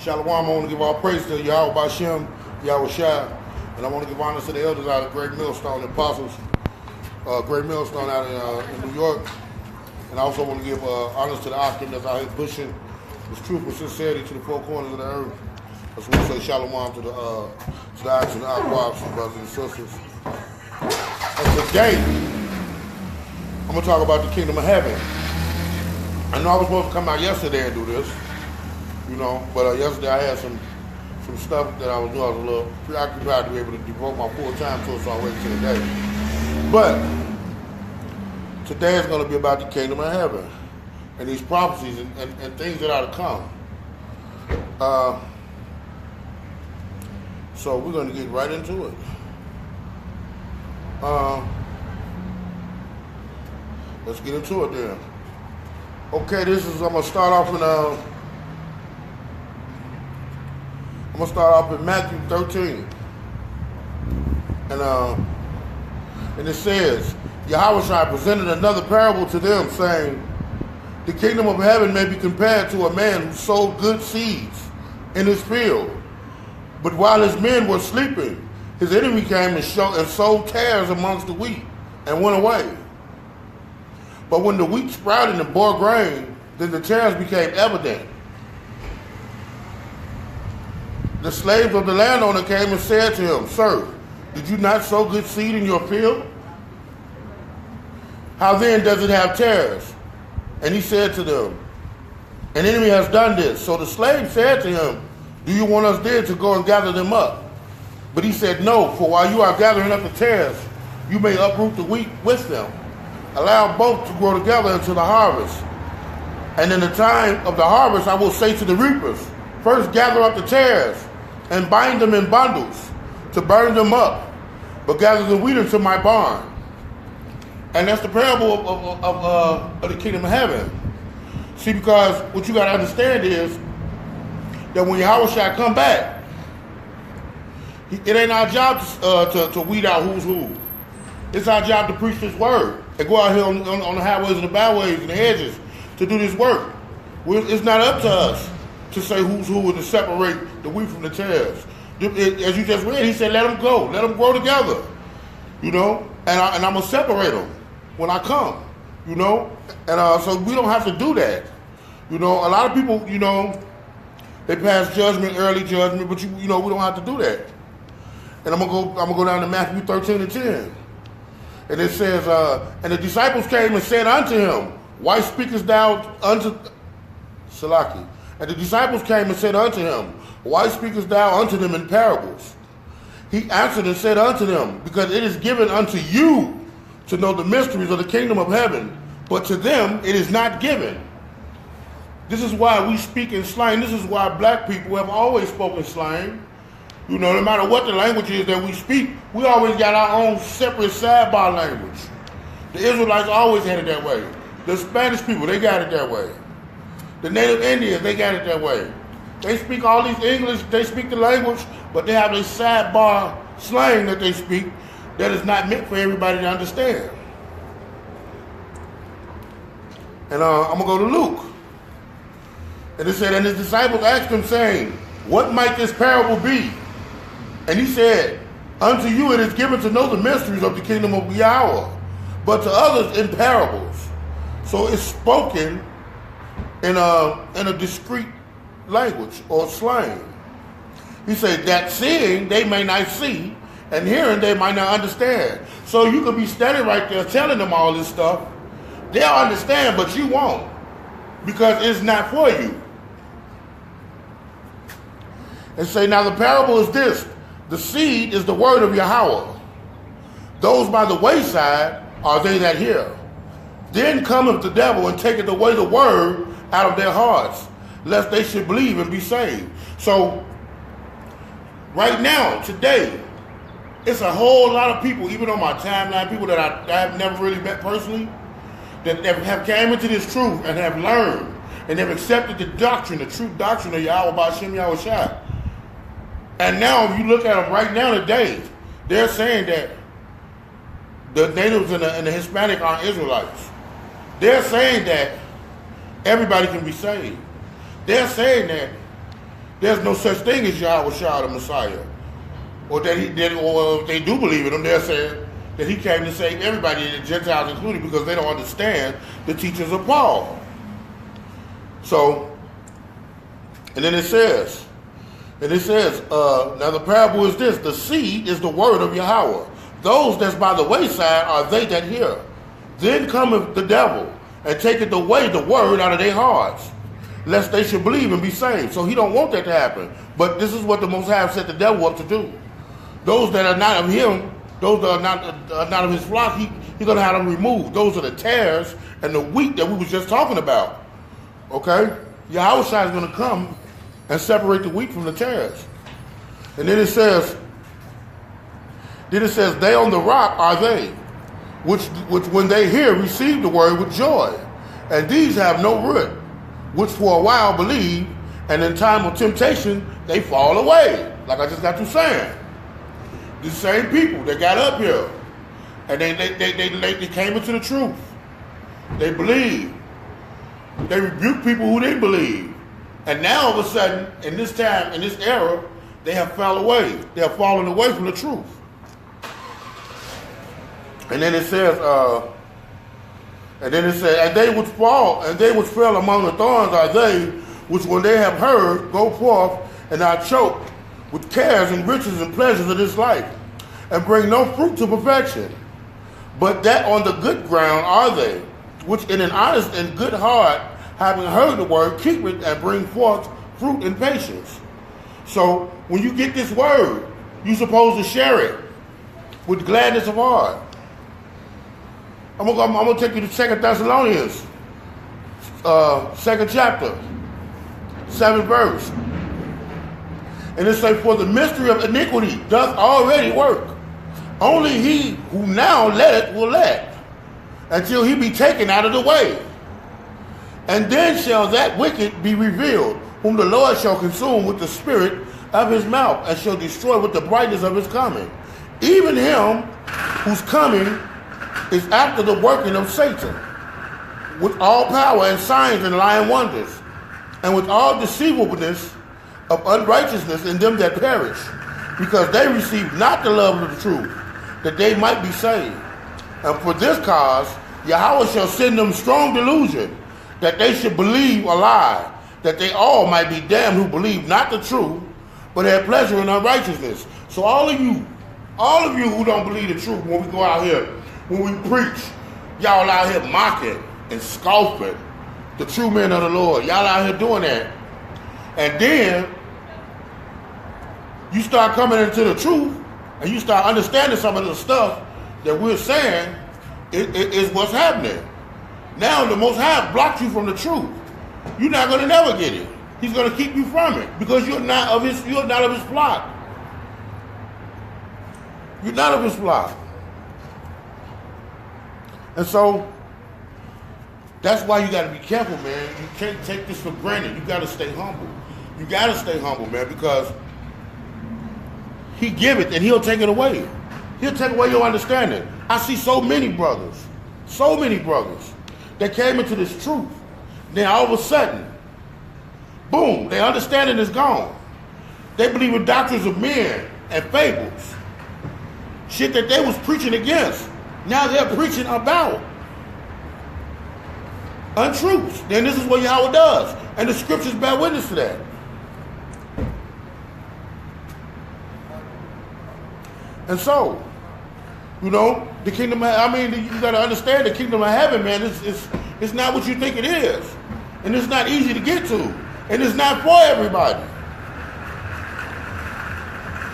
Shalom, I want to give all praise to Yahawahshi, Yahawahshi, and I want to give honor to the elders out of Great Millstone, the apostles, Great Millstone out in New York. And I also want to give honors to the Akim that's out here pushing this truth with sincerity to the four corners of the earth. I just want to say shalom to the Akim, the Yahawahshi, brothers and sisters. And today, I'm going to talk about the kingdom of heaven. I know I was supposed to come out yesterday and do this, but yesterday I had some stuff that I was doing. I was a little preoccupied to be able to devote my full time to it, so I waited till today. But today is going to be about the kingdom of heaven and these prophecies and things that are to come. So we're going to get right into it. Let's get into it then. Okay, I'm gonna start off in Matthew 13. And it says, Yahawahshi presented another parable to them, saying, the kingdom of heaven may be compared to a man who sowed good seeds in his field. But while his men were sleeping, his enemy came and sowed tares amongst the wheat and went away. But when the wheat sprouted and bore grain, then the tares became evident. The slaves of the landowner came and said to him, Sir, did you not sow good seed in your field? How then does it have tares? And he said to them, An enemy has done this. So the slave said to him, Do you want us then to go and gather them up? But he said, No, for while you are gathering up the tares, you may uproot the wheat with them. Allow both to grow together until the harvest. And in the time of the harvest, I will say to the reapers, First gather up the tares and bind them in bundles to burn them up, but gather the wheat into my barn. And that's the parable of the kingdom of heaven. See, because what you got to understand is that when Yahawahshi come back, it ain't our job to weed out who's who. It's our job to preach this word and go out here on the highways and the byways and the hedges to do this work. It's not up to us to say who's who and to separate the wheat from the tares. As you just read, he said, let them go. Let them grow together. And I'm going to separate them when I come. And so we don't have to do that. A lot of people, they pass judgment, early judgment, but we don't have to do that. And I'm gonna go down to Matthew 13 and 10. And it says, and the disciples came and said unto him, Why speakest thou unto Salaki? And the disciples came and said unto him, Why speakest thou unto them in parables? He answered and said unto them, Because it is given unto you to know the mysteries of the kingdom of heaven, but to them it is not given. This is why we speak in slang. This is why black people have always spoken slang. No matter what the language is that we speak, we always got our own separate sidebar language. The Israelites always had it that way. The Spanish people, they got it that way. The native Indians, they got it that way. They speak all these English, they speak the language, but they have this sidebar slang that they speak that is not meant for everybody to understand. And I'm going to go to Luke. And it said, And his disciples asked him, saying, What might this parable be? And he said, Unto you it is given to know the mysteries of the kingdom of Yahweh, but to others in parables. So it's spoken in a discreet language or slang. He said that seeing they may not see, and hearing they might not understand. So you could be standing right there telling them all this stuff. They'll understand, but you won't, because it's not for you. And say, now the parable is this. The seed is the word of Yahweh. Those by the wayside are they that hear. Then cometh the devil and taketh away the word out of their hearts, lest they should believe and be saved. So, right now, today, it's a whole lot of people, even on my timeline, people that I have never really met personally, that have came into this truth and have learned, and have accepted the doctrine, the true doctrine of Yahawahshi. And now, if you look at them right now today, they're saying that the natives and the Hispanic aren't Israelites. They're saying that everybody can be saved. They're saying that there's no such thing as Yahawahshi the Messiah. Or or if they do believe in him, they're saying that he came to save everybody, the Gentiles included, because they don't understand the teachings of Paul. So, and then it says, now the parable is this: the seed is the word of Yahweh. Those that's by the wayside are they that hear. Then cometh the devil and taketh away the word out of their hearts, lest they should believe and be saved. So he don't want that to happen. But this is what the Most High set the devil up to do. Those that are not of him, those that are not of his flock, he's going to have them removed. Those are the tares and the wheat that we was just talking about. Okay? Yahawahshi is going to come and separate the wheat from the tares. And then it says, they on the rock are they, which when they hear, receive the word with joy. And these have no root, which for a while believe, and in time of temptation, they fall away. Like I just got through saying. These same people that got up here, and they came into the truth. They believed. They rebuked people who didn't believe. And now all of a sudden, in this time, in this era, they have fell away. They have fallen away from the truth. And then it says, and they which fell among the thorns are they which when they have heard go forth and are choked with cares and riches and pleasures of this life, and bring no fruit to perfection. But that on the good ground are they, which in an honest and good heart, having heard the word, keep it and bring forth fruit in patience. So when you get this word, you're supposed to share it with gladness of heart. I'm gonna take you to 2 Thessalonians, 2nd chapter, 7th verse. And it says, for the mystery of iniquity doth already work. Only he who now letteth will let, until he be taken out of the way. And then shall that wicked be revealed, whom the Lord shall consume with the spirit of his mouth, and shall destroy with the brightness of his coming. Even him whose coming is after the working of Satan, with all power and signs and lying wonders, and with all deceivableness of unrighteousness in them that perish, because they receive not the love of the truth, that they might be saved. And for this cause, Yahweh shall send them strong delusion, that they should believe a lie, that they all might be damned who believe not the truth, but have pleasure in unrighteousness. So all of you who don't believe the truth, when we go out here, when we preach, y'all out here mocking and scoffing the true men of the Lord. Y'all out here doing that. And then you start coming into the truth, and you start understanding some of the stuff that we're saying is what's happening. Now the Most High blocked you from the truth. You're not going to never get it. He's going to keep you from it because you're not of his flock. You're not of his flock. And so that's why you got to be careful, man. You can't take this for granted. You got to stay humble. You got to stay humble, man, because he give it and he'll take it away. He'll take away your understanding. I see so many brothers that came into this truth. Then all of a sudden, boom, their understanding is gone. They believe in doctrines of men and fables. Shit that they was preaching against. Now they're preaching about untruths. Then this is what Yahweh does. And the scriptures bear witness to that. And so, you know, the kingdom, you got to understand the kingdom of heaven, man, it's not what you think it is. And it's not easy to get to. And it's not for everybody.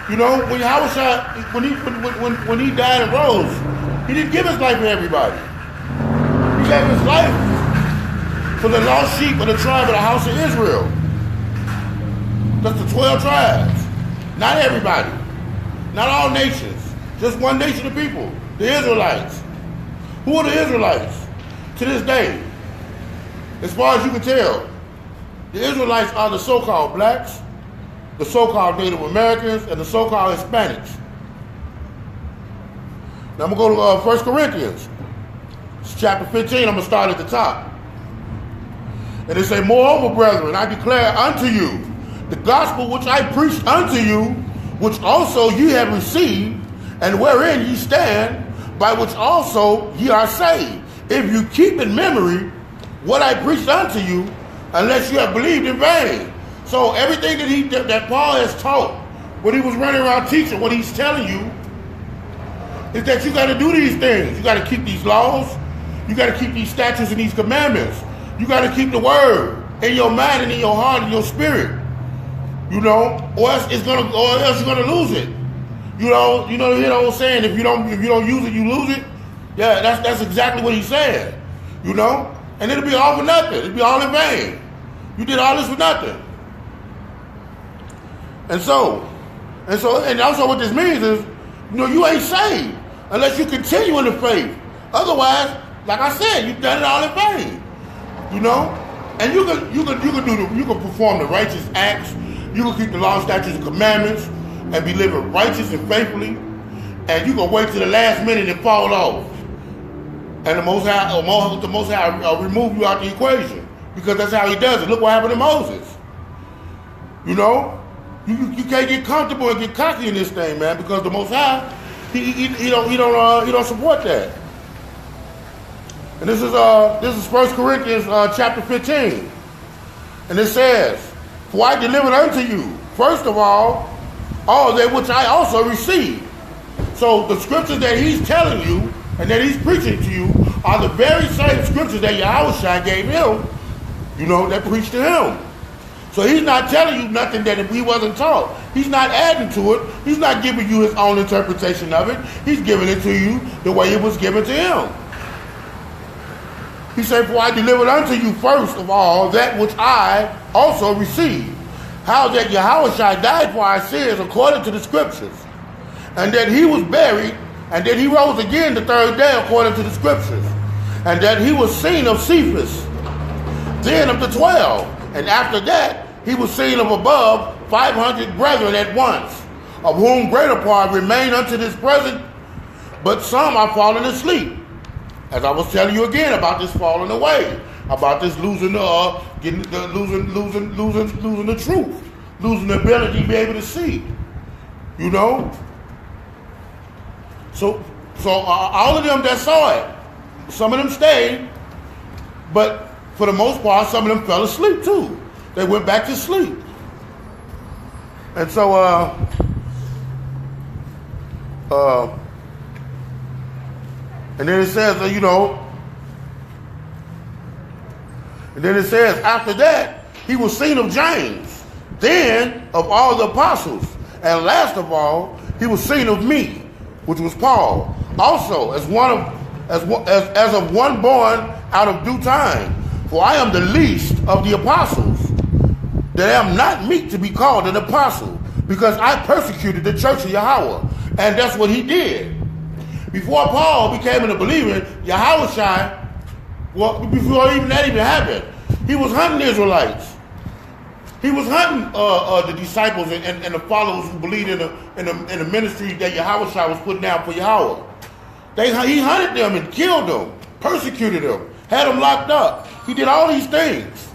You know, when Yahawahshi, when he died and rose, he didn't give his life for everybody. He gave his life for the lost sheep of the tribe of the house of Israel. That's the 12 tribes. Not everybody. Not all nations. Just one nation of people. The Israelites. Who are the Israelites? To this day, as far as you can tell, the Israelites are the so-called blacks, the so-called Native Americans, and the so-called Hispanics. Now I'm going to go to 1 Corinthians. It's chapter 15. I'm going to start at the top. And it say, moreover, brethren, I declare unto you the gospel which I preached unto you, which also ye have received, and wherein ye stand, by which also ye are saved, if you keep in memory what I preached unto you, unless you have believed in vain. So everything that Paul has taught, when he was running around teaching, what he's telling you is that you got to do these things. You got to keep these laws. You got to keep these statutes and these commandments. You got to keep the word in your mind and in your heart and your spirit. You know, or else you're gonna lose it. You know the old saying, if you don't use it, you lose it. Yeah, that's exactly what he's saying. You know, and it'll be all for nothing. It'll be all in vain. You did all this for nothing. And also what this means is, you know, you ain't saved unless you continue in the faith. Otherwise, like I said, you've done it all in vain. You know, and you can perform the righteous acts. You can keep the law, statutes, and commandments, and be living righteous and faithfully. And you can wait till the last minute and fall off. And the Most High will remove you out the equation, because that's how He does it. Look what happened to Moses. You know, you can't get comfortable and get cocky in this thing, man, because the Most High he don't support that. And this is 1 Corinthians chapter 15, and it says, "For I delivered unto you, first of all that which I also received." So the scriptures that he's telling you and that he's preaching to you are the very same scriptures that Yahawahshi gave him, you know, that preached to him. So he's not telling you nothing that he wasn't taught. He's not adding to it. He's not giving you his own interpretation of it. He's giving it to you the way it was given to him. He said, "For I delivered unto you first of all that which I also received, how that Yahawahshi died for our sins according to the scriptures, and that he was buried, and that he rose again the third day according to the scriptures, and that he was seen of Cephas, then of the 12, and after that he was seen of above 500 brethren at once, of whom greater part remain unto this present, but some are fallen asleep." As I was telling you again about this falling away, about this losing the truth, losing the ability to be able to see, you know. So all of them that saw it, some of them stayed, but for the most part, some of them fell asleep too. They went back to sleep, and so and then it says, you know, and then it says, after that, he was seen of James, then of all the apostles, and last of all, he was seen of me, which was Paul, also as of one born out of due time. For I am the least of the apostles, that am not meet to be called an apostle, because I persecuted the church of Yahweh, and that's what he did. Before Paul became a believer, Yahawahshi, well, before even that happened, he was hunting Israelites. He was hunting the disciples and the followers who believed in the ministry that Yahawahshi was putting down for Yahweh. He hunted them and killed them, persecuted them, had them locked up. He did all these things.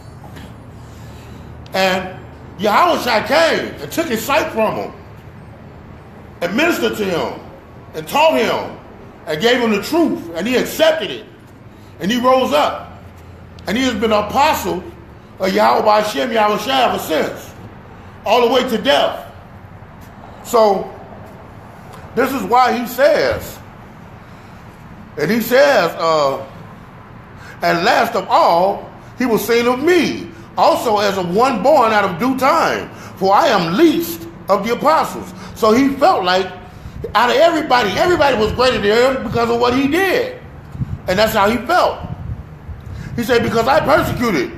And Yahawahshi came and took his sight from him and ministered to him and taught him and gave him the truth, and he accepted it, and he rose up, and he has been an apostle of Yahawahshi ever since, all the way to death. So this is why he says, and last of all, he was seen of me, also as of one born out of due time, for I am least of the apostles. So he felt like out of everybody was greater than him because of what he did. And that's how he felt. He said, because I persecuted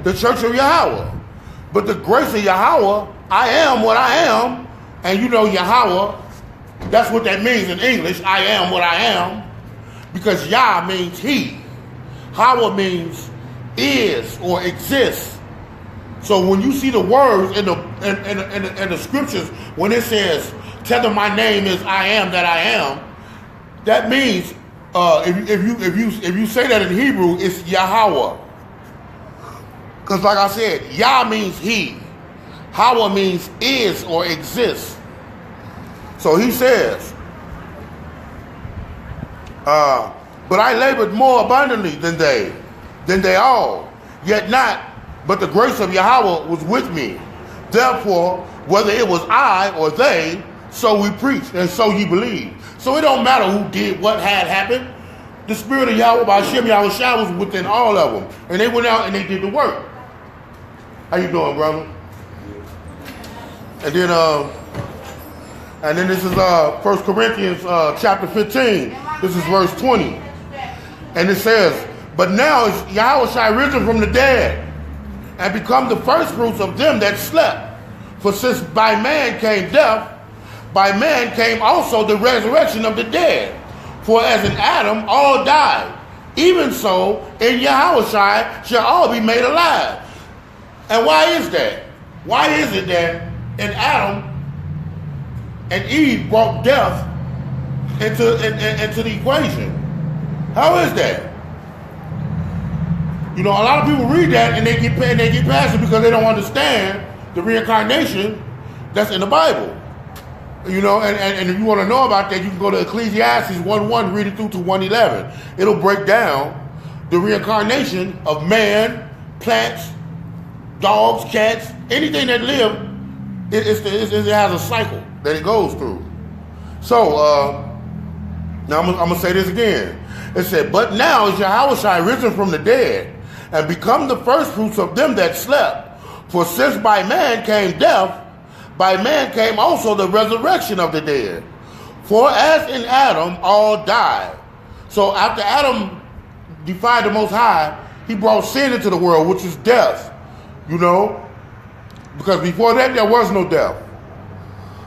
the church of Yahweh. But the grace of Yahweh, I am what I am. And you know Yahweh, that's what that means in English, I am what I am. Because Yah means he. Hawa means is or exists. So when you see the words in the scriptures, when it says, "Tell them my name is I am that I am," that means if you say that in Hebrew, it's Yahweh. Because like I said, Yah means he. Hawa means is or exists. So he says, but I labored more abundantly than they all, yet not, but the grace of Yahweh was with me. Therefore, whether it was I or they, so we preached, and so ye believed. So it don't matter who did what had happened. The spirit of Yahweh by Shem Yahawahshi was within all of them. And they went out and they did the work. How you doing, brother? And then this is 1 Corinthians chapter 15. This is verse 20. And it says, but now is Yahawahshi risen from the dead, and become the first fruits of them that slept. For since by man came death, by man came also the resurrection of the dead. For as in Adam all died, even so in Yahawahshi shall all be made alive. And why is that? Why is it that in Adam and Eve brought death into the equation? How is that? You know, a lot of people read that and they get past it because they don't understand the reincarnation that's in the Bible. You know, and if you want to know about that, you can go to Ecclesiastes 1:1, read it through to 1:11. It'll break down the reincarnation of man, plants, dogs, cats, anything that live. It has a cycle that it goes through. So now I'm gonna say this again. It said, but now is Yahawahshi risen from the dead, and become the first fruits of them that slept. For since by man came death, by man came also the resurrection of the dead. For as in Adam all died. So after Adam defied the Most High, he brought sin into the world, which is death. You know, because before that there was no death.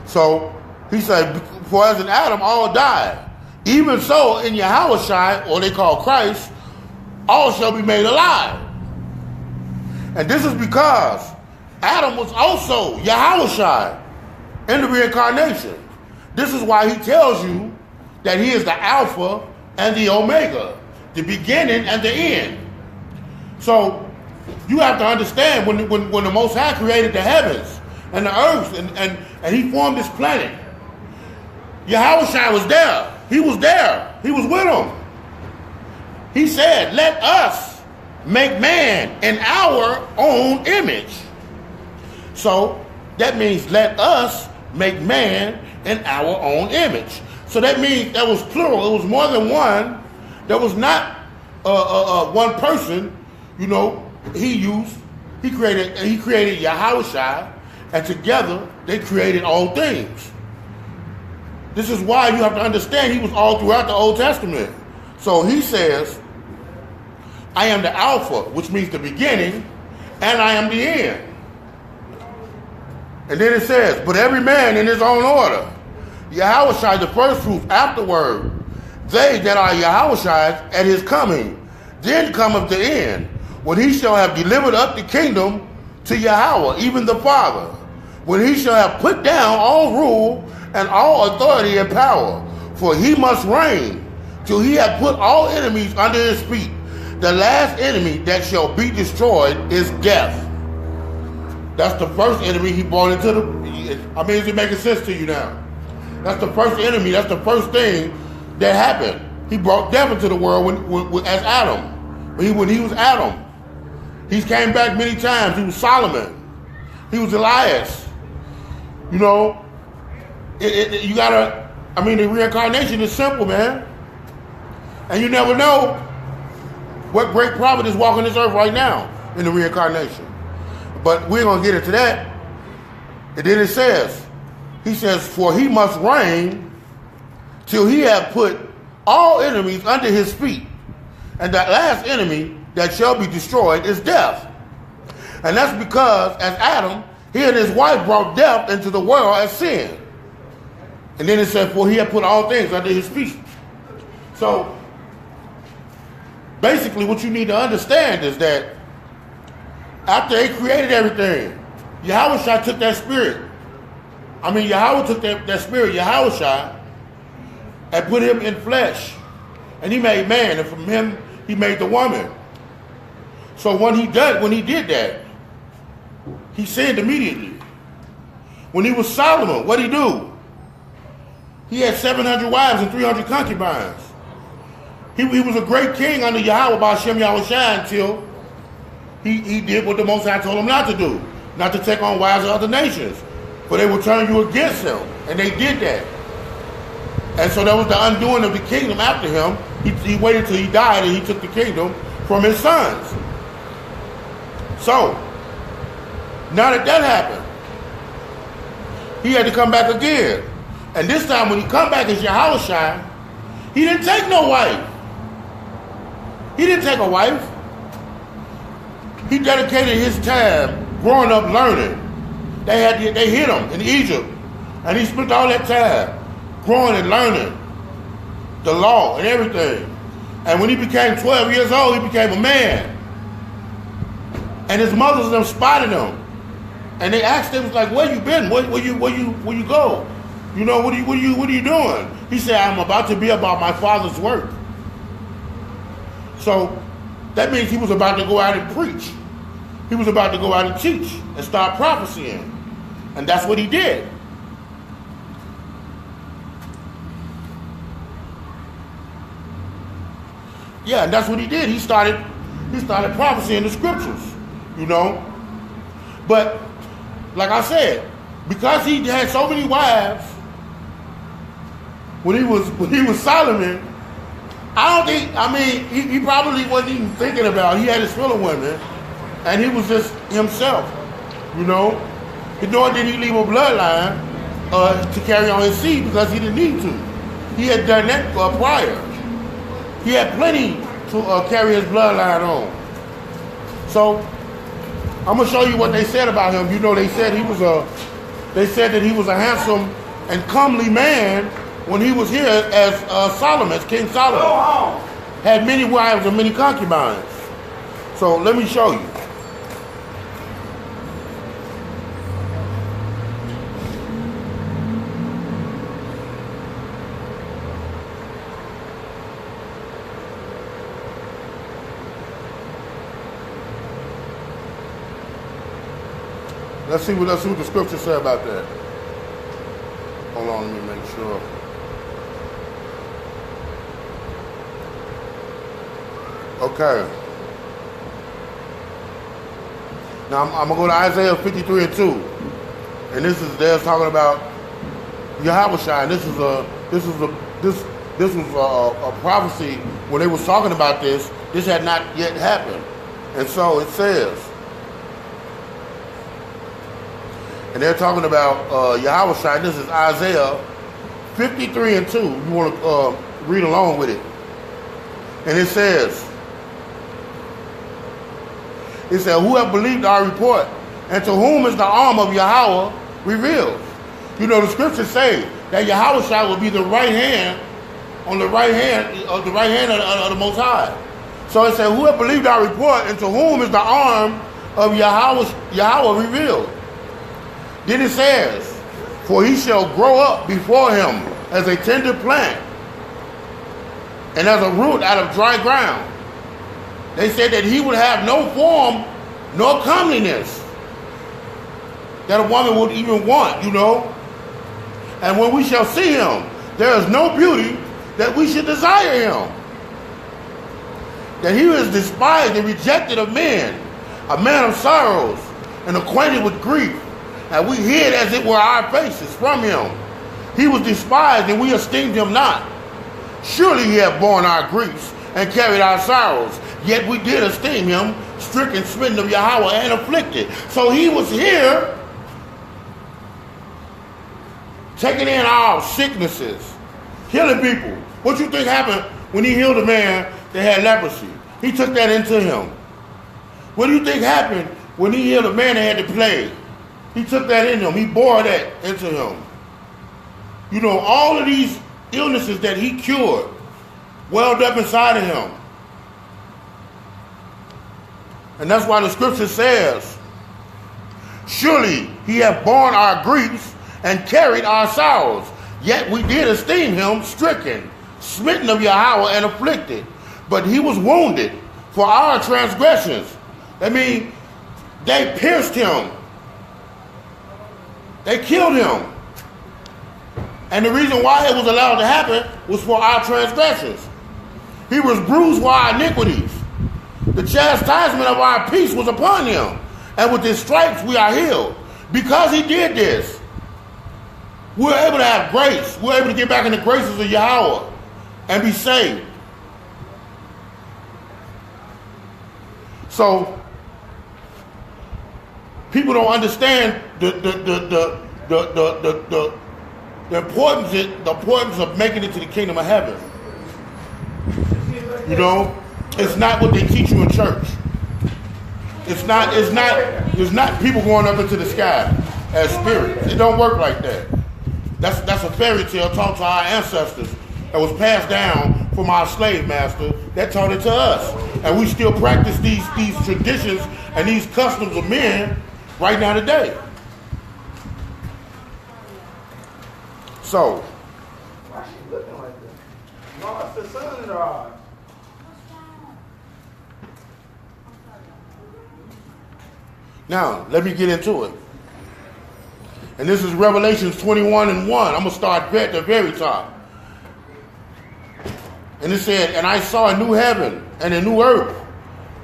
So he said, for as in Adam all died, even so in Yahawahshi, or they call Christ, all shall be made alive. And this is because Adam was also Yahawahshi in the reincarnation. This is why he tells you that he is the Alpha and the Omega, the beginning and the end. So you have to understand when the Most High created the heavens and the earth and he formed this planet, Yahawahshi was there. He was there. He was with them. He said, let us make man in our own image. So that means let us make man in our own image. So that means that was plural. It was more than one. There was not one person. You know, he created Yahawahshi, and together they created all things. This is why you have to understand he was all throughout the Old Testament. So he says, I am the Alpha, which means the beginning, and I am the end. And then it says, but every man in his own order. Yahawahshi the first fruits, afterward, they that are Yahawahshi at his coming. Then cometh the end, when he shall have delivered up the kingdom to Yahweh, even the Father. When he shall have put down all rule and all authority and power. For he must reign till he have put all enemies under his feet. The last enemy that shall be destroyed is death. That's the first enemy he brought into the... I mean, is it making sense to you now? That's the first enemy. That's the first thing that happened. He brought death into the world as Adam. When he was Adam. He came back many times. He was Solomon. He was Elias. You know, you gotta... I mean, the reincarnation is simple, man. And you never know what great prophet is walking this earth right now in the reincarnation. But we're going to get into that. And then it says, he says, for he must reign till he have put all enemies under his feet. And that last enemy that shall be destroyed is death. And that's because as Adam, he and his wife brought death into the world as sin. And then it said, for he had put all things under his feet. So basically what you need to understand is that after they created everything, Yahawahshi took that spirit. I mean, Yahweh took that spirit, Yahawahshi, and put him in flesh. And he made man, and from him, he made the woman. So when he did that, he sinned immediately. When he was Solomon, what'd he do? He had 700 wives and 300 concubines. He was a great king under Yahawahshi until he did what the Most High told him not to do, not to take on wives of other nations. For they would turn you against him, and they did that. And so that was the undoing of the kingdom after him. He waited till he died, and he took the kingdom from his sons. So, now that happened, he had to come back again. And this time when he come back as Yahawahshi, he didn't take no wife. He didn't take a wife. He dedicated his time growing up learning. They hid him in Egypt. And he spent all that time growing and learning the law and everything. And when he became 12 years old, he became a man. And his mothers and them spotted him. And they asked him, like, where you been? Where you go? You know, what are you doing? He said, I'm about to be about my father's work. So that means he was about to go out and preach. He was about to go out and teach and start prophesying. And that's what he did. Yeah, and that's what he did. He started prophesying the scriptures, you know. But like I said, because he had so many wives, when he was Solomon, he probably wasn't even thinking about it. He had his fill of women, and he was just himself, you know. Nor did he leave a bloodline to carry on his seed because he didn't need to. He had done that prior. He had plenty to carry his bloodline on. So I'm gonna show you what they said about him. You know, they said that he was a handsome and comely man when he was here as Solomon, as King Solomon. Had many wives and many concubines. So let me show you. Let's see what the scripture said about that. Hold on, let me make sure. Okay. Now I'm gonna go to Isaiah 53:2, and they're talking about Yahawahshi, and this was a prophecy when they was talking about this. This had not yet happened, and so it says. And they're talking about Yahawahshi. This is Isaiah 53:2. You want to read along with it. And it says, who have believed our report, and to whom is the arm of Yahweh revealed? You know, the scriptures say that Yahawahshi will be the right hand of the Most High. So it said, who have believed our report, and to whom is the arm of Yahweh revealed? Then it says, for he shall grow up before him as a tender plant and as a root out of dry ground. They said that he would have no form nor comeliness that a woman would even want, you know. And when we shall see him, there is no beauty that we should desire him. That he is despised and rejected of men, a man of sorrows and acquainted with grief. And we hid as it were our faces from him. He was despised and we esteemed him not. Surely he hath borne our griefs and carried our sorrows. Yet we did esteem him stricken, smitten of Yahweh, and afflicted. So he was here taking in our sicknesses, healing people. What you think happened when he healed a man that had leprosy? He took that into him. What do you think happened when he healed a man that had the plague? He took that in him. He bore that into him. You know, all of these illnesses that he cured welled up inside of him. And that's why the scripture says, surely he hath borne our griefs and carried our sorrows. Yet we did esteem him stricken, smitten of Yahweh, and afflicted. But he was wounded for our transgressions. I mean, they pierced him They killed him. And the reason why it was allowed to happen was for our transgressions. He was bruised for our iniquities. The chastisement of our peace was upon him. And with his stripes we are healed. Because he did this, we're able to have grace. We're able to get back in the graces of Yahweh and be saved. So people don't understand the importance of making it to the kingdom of heaven. You know, it's not what they teach you in church. It's not people going up into the sky as spirits. It don't work like that. That's a fairy tale taught to our ancestors that was passed down from our slave master that taught it to us. And we still practice these traditions and these customs of men right now today. So, why is she looking like that? No, it's the sun in her eyes. now let me get into it. And this is Revelations 21 and 1. I'm going to start at the very top. And it said, and I saw a new heaven and a new earth.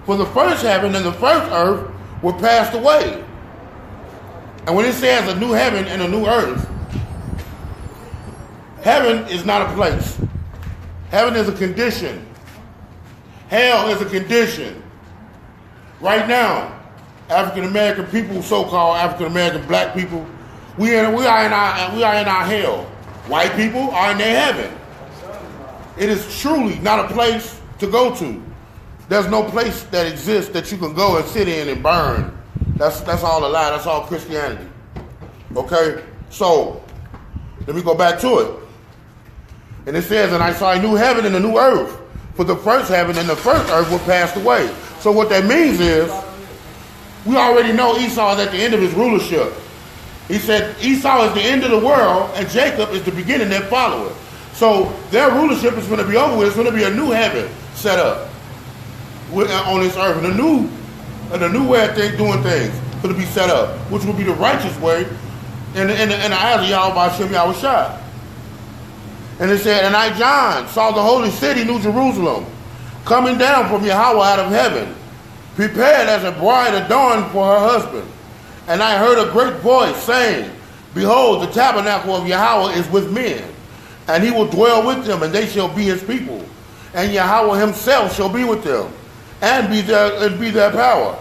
For the first heaven and the first earth were passed away. And when it says a new heaven and a new earth, heaven is not a place. Heaven is a condition. Hell is a condition. Right now, African American people, so-called African American black people, we are in our hell. White people are in their heaven. It is truly not a place to go to. There's no place that exists that you can go and sit in and burn. That's all a lie. That's all Christianity. Okay? So, let me go back to it. And it says, and I saw a new heaven and a new earth. For the first heaven and the first earth were passed away. So what that means is, we already know Esau is at the end of his rulership. He said Esau is the end of the world and Jacob is the beginning that follow it. So their rulership is going to be over with. It's going to be a new heaven set up on this earth, and a new way of doing things going to be set up, which will be the righteous way in the eyes of Yahawahshi. And it said, and I, John, saw the holy city, New Jerusalem, coming down from Yahweh out of heaven, prepared as a bride adorned for her husband. And I heard a great voice saying, behold, the tabernacle of Yahweh is with men, and he will dwell with them, and they shall be his people. And Yahweh himself shall be with them, and be their power.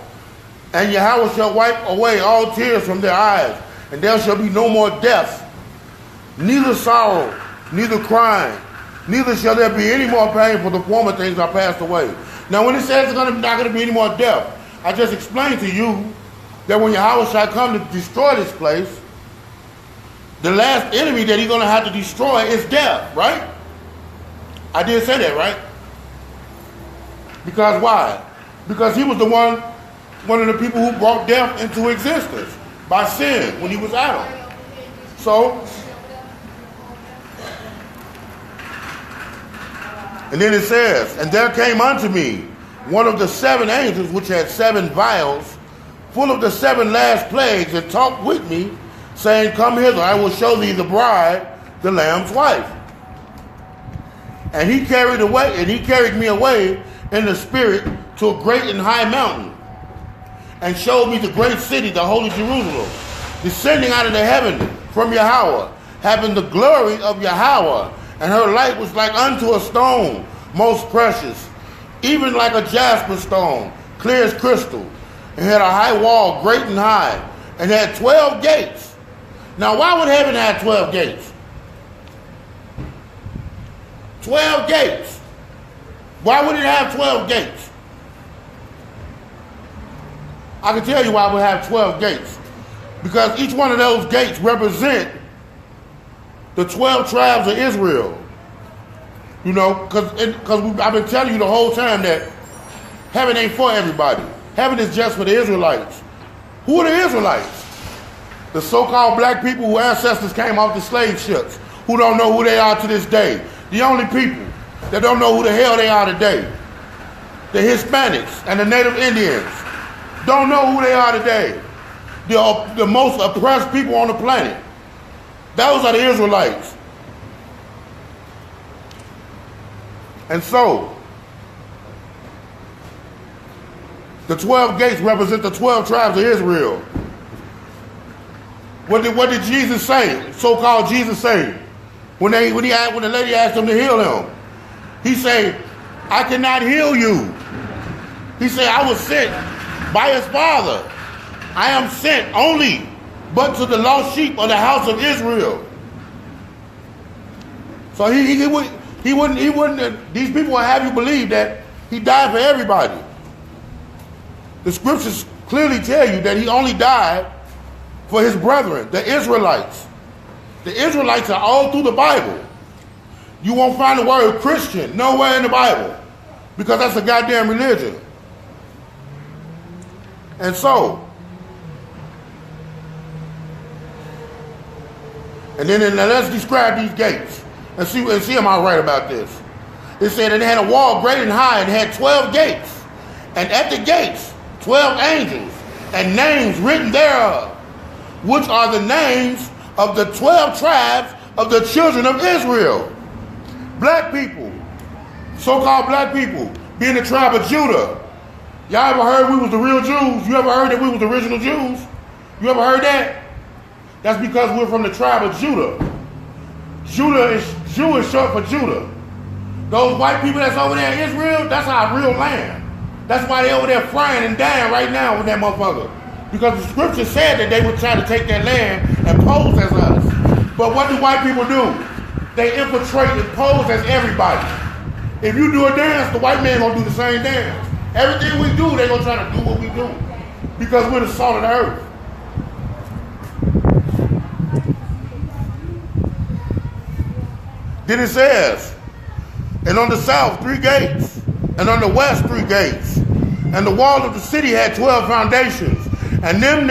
And Yahweh shall wipe away all tears from their eyes, and there shall be no more death, neither sorrow, neither crying, neither shall there be any more pain, for the former things are passed away. Now when it says there's not going to be any more death, I just explained to you that when Yahweh shall come to destroy this place, the last enemy that he's going to have to destroy is death, right? I did say that, right? Because why? Because he was one of the people who brought death into existence by sin when he was Adam. So, and then it says, and there came unto me one of the seven angels which had seven vials full of the seven last plagues, and talked with me, saying, come hither, I will show thee the bride, the Lamb's wife. And he carried me away in the spirit to a great and high mountain, and showed me the great city, the holy Jerusalem, descending out of the heaven from Yahweh, having the glory of Yahweh, and her light was like unto a stone, most precious, even like a jasper stone, clear as crystal, and had a high wall, great and high, and had 12 gates. Now, why would heaven have 12 gates? 12 gates. Why would it have 12 gates? I can tell you why it would have 12 gates. Because each one of those gates represent the 12 tribes of Israel. You know, because I've been telling you the whole time that heaven ain't for everybody. Heaven is just for the Israelites. Who are the Israelites? The so-called black people whose ancestors came off the slave ships, who don't know who they are to this day. The only people that don't know who the hell they are today. The Hispanics and the Native Indians don't know who they are today. the most oppressed people on the planet. Those are the Israelites. And so, the 12 gates represent the 12 tribes of Israel. What did Jesus say? So-called Jesus say when the lady asked him to heal him? He said, "I cannot heal you." He said, "I was sent by his Father. I am sent only but to the lost sheep of the house of Israel." So he wouldn't. These people will have you believe that he died for everybody. The scriptures clearly tell you that he only died for his brethren, the Israelites. The Israelites are all through the Bible. You won't find the word Christian nowhere in the Bible because that's a goddamn religion. And so, and then let's describe these gates and see am I right about this. It said it had a wall great and high and had 12 gates, and at the gates 12 angels, and names written thereof, which are the names of the 12 tribes of the children of Israel. Black people, so-called black people, being the tribe of Judah. Y'all ever heard we was the real Jews? You ever heard that we was the original Jews? You ever heard that? That's because we're from the tribe of Judah. Jew is short for Judah. Those white people that's over there in Israel, that's our real land. That's why they over there frying and dying right now with that motherfucker. Because the scripture said that they would try to take that land and pose as us. But what do white people do? They infiltrate and pose as everybody. If you do a dance, the white man gonna do the same dance. Everything we do, they gonna try to do what we do. Because we're the salt of the earth. Then it says, and on the south 3 gates, and on the west 3 gates. And the wall of the city had 12 foundations, and them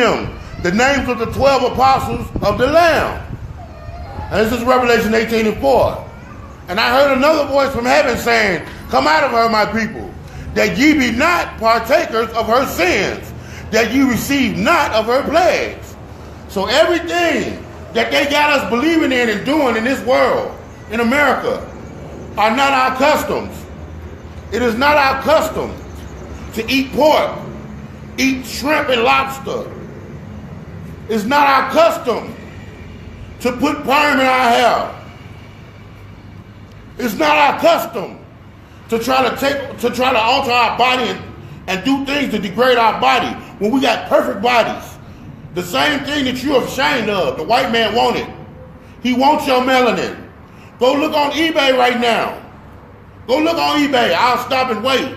the names of the 12 apostles of the Lamb. And this is Revelation 18:4. And I heard another voice from heaven saying, "Come out of her, my people, that ye be not partakers of her sins, that ye receive not of her plagues." So everything that they got us believing in and doing in this world, in America, are not our customs. It is not our custom to eat pork, eat shrimp and lobster. It's not our custom to put perm in our hair. It's not our custom to try to alter our body and do things to degrade our body when we got perfect bodies. The same thing that you're ashamed of, the white man wanted. He wants your melanin. Go look on eBay right now. Go look on eBay. I'll stop and wait.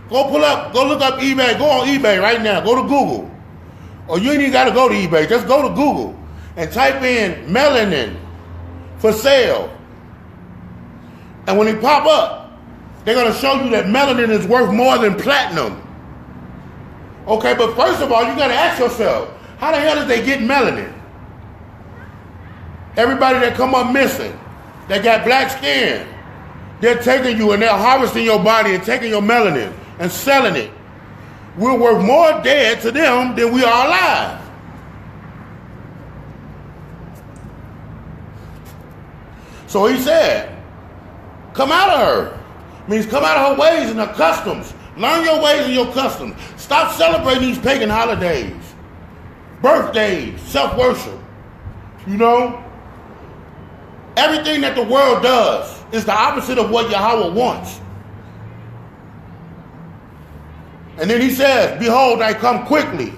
Go look up eBay. Go on eBay right now. Go to Google. Or you ain't even got to go to eBay. Just go to Google and type in melanin for sale. And when they pop up, they're going to show you that melanin is worth more than platinum. Okay, but first of all, you got to ask yourself, how the hell did they get melanin? Everybody that come up missing, that got black skin, they're taking you and they're harvesting your body and taking your melanin and selling it. We're worth more dead to them than we are alive. So he said, come out of her. Means come out of her ways and her customs. Learn your ways and your customs. Stop celebrating these pagan holidays, birthdays, self-worship. You know? Everything that the world does is the opposite of what Yahweh wants. And then he says, behold, I come quickly.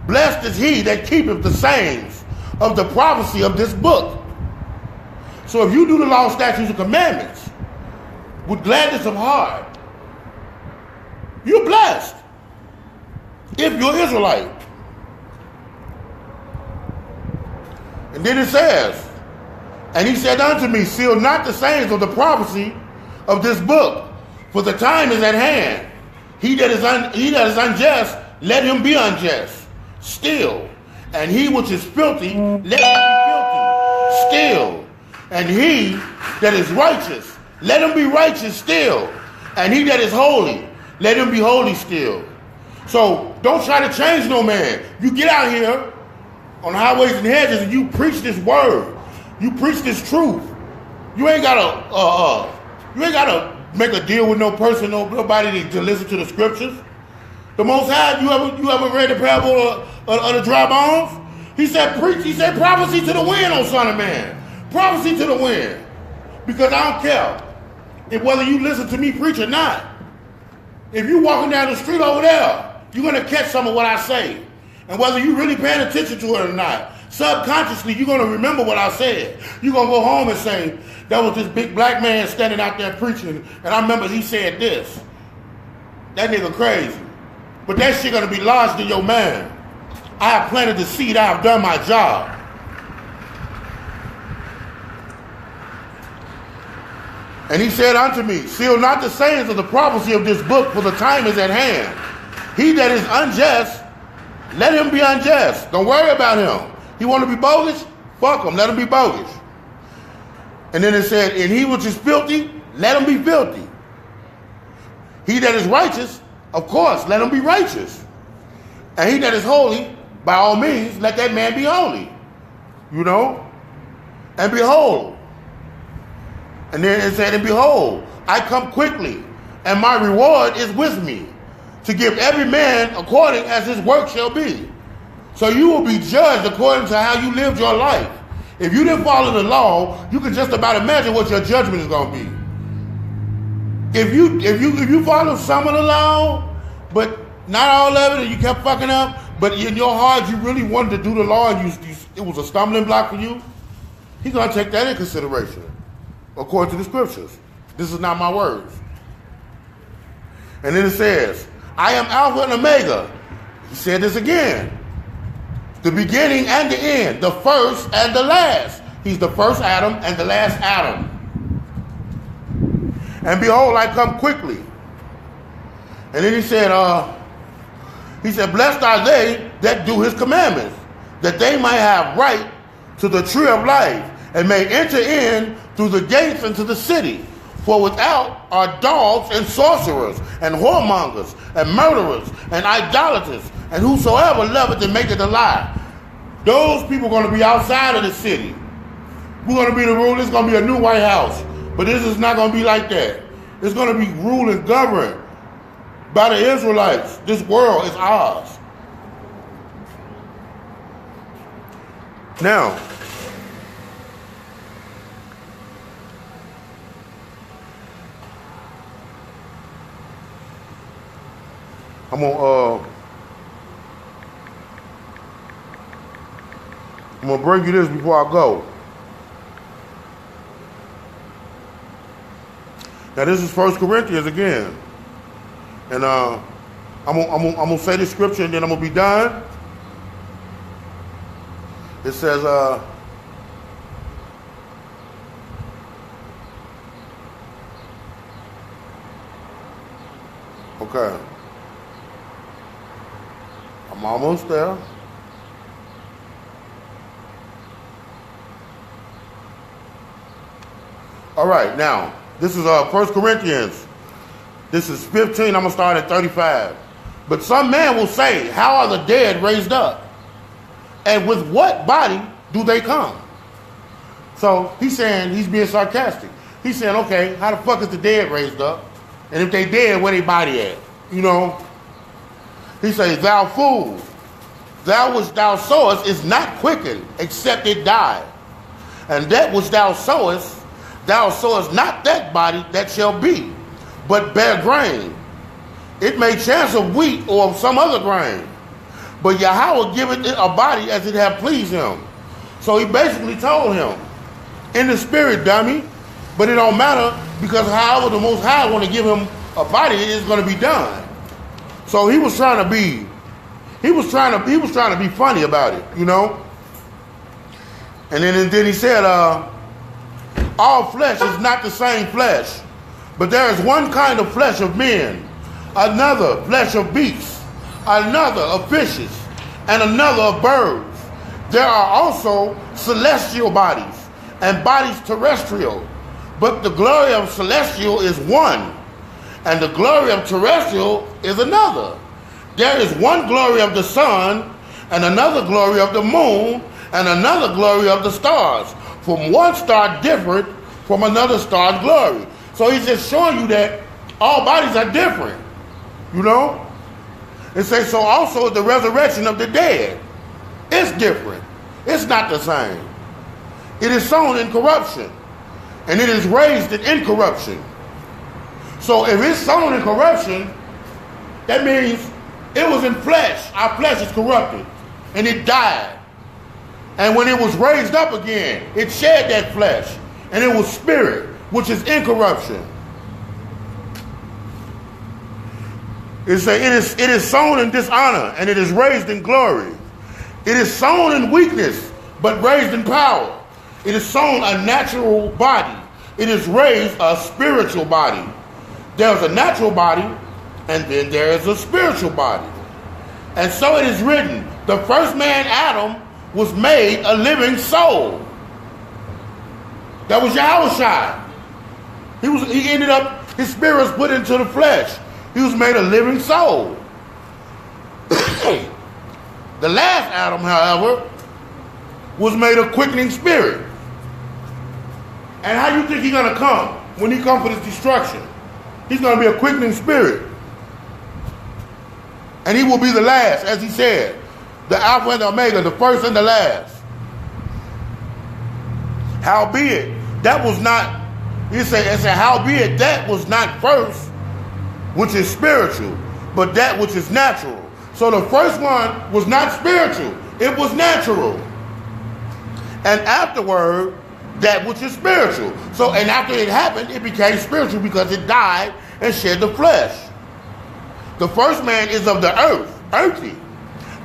Blessed is he that keepeth the sayings of the prophecy of this book. So if you do the law, statutes, and commandments with gladness of heart, you're blessed. If you're Israelite. And then it says, and he said unto me, seal not the sayings of the prophecy of this book, for the time is at hand. He that is unjust, let him be unjust still. And he which is filthy, let him be filthy still. And he that is righteous, let him be righteous still. And he that is holy, let him be holy still. So don't try to change no man. You get out here on highways and hedges, and you preach this word. You preach this truth. You ain't gotta make a deal with no person, nobody to listen to the scriptures. The Most High, you ever read the parable of the dry bones? He said, preach. He said, prophecy to the wind, O Son of Man. Prophecy to the wind. Because I don't care if whether you listen to me preach or not. If you walking down the street over there, you're going to catch some of what I say. And whether you really paying attention to it or not, subconsciously, you're going to remember what I said. You're going to go home and say, that was this big black man standing out there preaching, and I remember he said this. That nigga crazy. But that shit going to be lodged in your mind. I have planted the seed. I have done my job. And he said unto me, seal not the sayings of the prophecy of this book, for the time is at hand. He that is unjust, let him be unjust. Don't worry about him. He want to be bogus? Fuck him. Let him be bogus. And then it said, and he which is filthy, let him be filthy. He that is righteous, of course, let him be righteous. And he that is holy, by all means, let that man be holy. You know? And behold. And then it said, and behold, I come quickly, and my reward is with me, to give every man according as his work shall be. So you will be judged according to how you lived your life. If you didn't follow the law, you can just about imagine what your judgment is going to be. If you follow some of the law, but not all of it, and you kept fucking up, but in your heart you really wanted to do the law, and it was a stumbling block for you, he's going to take that in consideration, according to the scriptures. This is not my words. And then it says, I am Alpha and Omega. He said this again. The beginning and the end, the first and the last. He's the first Adam and the last Adam. And behold, I come quickly. And then he said, blessed are they that do his commandments, that they might have right to the tree of life, and may enter in through the gates into the city. For without are dogs and sorcerers, and whoremongers, and murderers, and idolaters, and whosoever loveth and maketh a lie. Those people are going to be outside of the city. We're going to be the rule. It's going to be a new White House. But this is not going to be like that. It's going to be ruled and governed by the Israelites. This world is ours. Now, I'm gonna bring you this before I go. Now this is 1 Corinthians again, and I'm gonna say the scripture and then I'm gonna be done. It says, okay. I'm almost there. All right, now, this is 1 Corinthians. This is 15. I'm going to start at 35. But some man will say, how are the dead raised up? And with what body do they come? So he's saying, he's being sarcastic. He's saying, okay, how the fuck is the dead raised up? And if they dead, where they body at? You know? He says, thou fool, that which thou sowest is not quickened, except it die. And that which thou sowest not that body that shall be, but bear grain. It may chance of wheat or of some other grain. But Yahawah giveth it a body as it hath pleased him. So he basically told him, in the spirit, dummy, but it don't matter, because however the Most High want to give him a body, it is going to be done. So he was trying to be funny about it, you know. And then he said, all flesh is not the same flesh, but there is one kind of flesh of men, another flesh of beasts, another of fishes, and another of birds. There are also celestial bodies and bodies terrestrial, but the glory of celestial is one, and the glory of terrestrial is another. There is one glory of the sun, and another glory of the moon, and another glory of the stars. From one star different from another star's glory. So he's just showing you that all bodies are different. You know? It says, so also the resurrection of the dead. It's different. It's not the same. It is sown in corruption, and it is raised in incorruption. So if it's sown in corruption, that means it was in flesh. Our flesh is corrupted, and it died. And when it was raised up again, it shed that flesh, and it was spirit, which is incorruption. It is sown in dishonor, and it is raised in glory. It is sown in weakness, but raised in power. It is sown a natural body. It is raised a spiritual body. There's a natural body, and then there is a spiritual body. And so it is written, the first man, Adam, was made a living soul. That was Yahawahshi. He ended up, his spirit was put into the flesh. He was made a living soul. The last Adam, however, was made a quickening spirit. And how do you think he's going to come when he comes for this destruction? He's going to be a quickening spirit. And he will be the last, as he said. The Alpha and the Omega, the first and the last. Howbeit, that was not, he said, howbeit, that was not first, which is spiritual, but that which is natural. So the first one was not spiritual, it was natural. And afterward, that which is spiritual. So, and after it happened, it became spiritual because it died and shed the flesh. The first man is of the earth, earthy.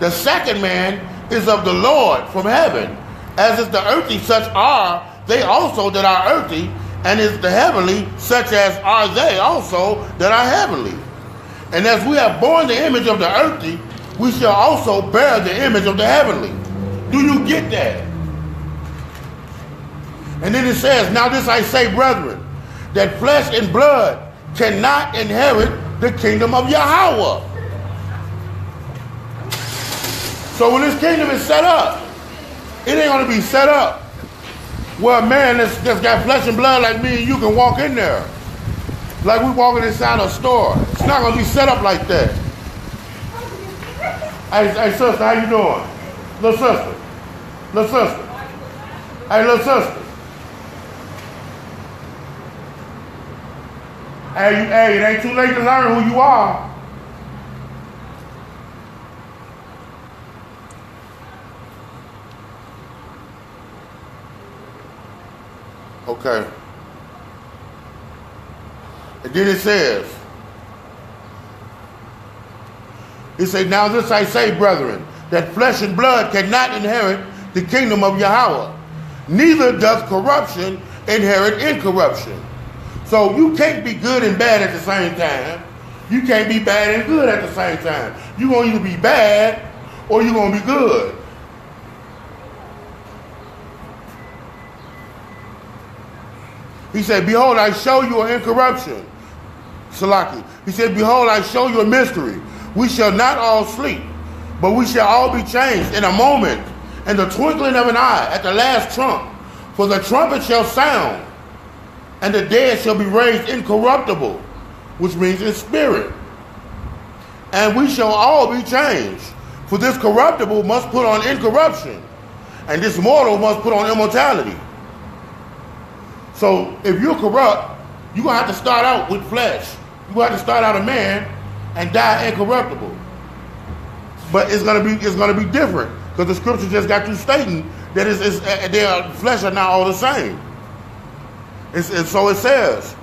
The second man is of the Lord from heaven. As is the earthy, such are they also that are earthy, and is the heavenly, such as are they also that are heavenly. And as we have borne the image of the earthy, we shall also bear the image of the heavenly. Do you get that? And then it says, now this I say, brethren, that flesh and blood cannot inherit the kingdom of Yahweh. So when this kingdom is set up, it ain't going to be set up where a man that's got flesh and blood like me and you can walk in there like we walking inside a store. It's not going to be set up like that. Hey, sister, how you doing? Little sister. Little sister. Hey, little sister. Hey, it ain't too late to learn who you are. Okay. And then it says, now this I say, brethren, that flesh and blood cannot inherit the kingdom of Yahweh. Neither doth corruption inherit incorruption. So you can't be good and bad at the same time. You can't be bad and good at the same time. You're going to either be bad or you're going to be good. He said, behold, I show you an incorruption. Salaki. He said, behold, I show you a mystery. We shall not all sleep, but we shall all be changed in a moment, in the twinkling of an eye, at the last trump. For the trumpet shall sound, and the dead shall be raised incorruptible, which means in spirit. And we shall all be changed. For this corruptible must put on incorruption, and this mortal must put on immortality. So if you're corrupt, you're going to have to start out with flesh. You're going to have to start out a man and die incorruptible. But it's going to be different, because the scripture just got through stating that their flesh are not all the same. And so it says,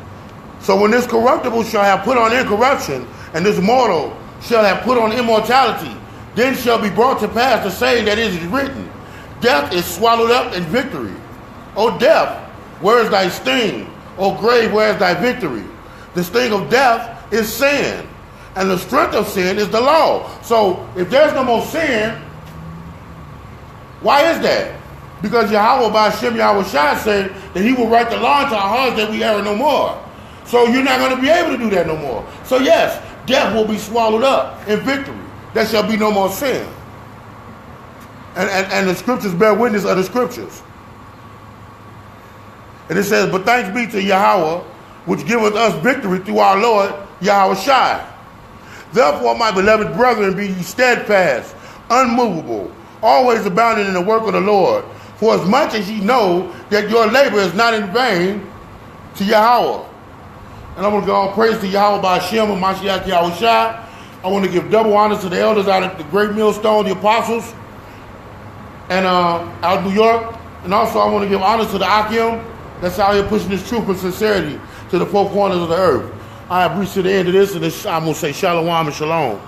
so when this corruptible shall have put on incorruption, and this mortal shall have put on immortality, then shall be brought to pass the saying that it is written, death is swallowed up in victory. O death, where is thy sting? O grave, where is thy victory? The sting of death is sin, and the strength of sin is the law. So if there's no more sin, why is that? Because Yahweh by Hashem Yahawahshi said that he will write the law into our hearts that we err no more. So you're not going to be able to do that no more. So yes, death will be swallowed up in victory. There shall be no more sin. And the scriptures bear witness of the scriptures. And it says, but thanks be to Yahweh, which giveth us victory through our Lord Yahawahshi. Therefore, my beloved brethren, be ye steadfast, unmovable, always abounding in the work of the Lord. For as much as ye know that your labor is not in vain to Yahweh. And I'm going to go all praise to Yahweh by Hashem and Mashiach Yahawahshi. I want to give double honors to the elders out at the Great Millstone, the apostles, and out of New York. And also I want to give honors to the Akim that's out here pushing this truth and sincerity to the four corners of the earth. I have reached to the end of this, and I'm going to say shalom and shalom.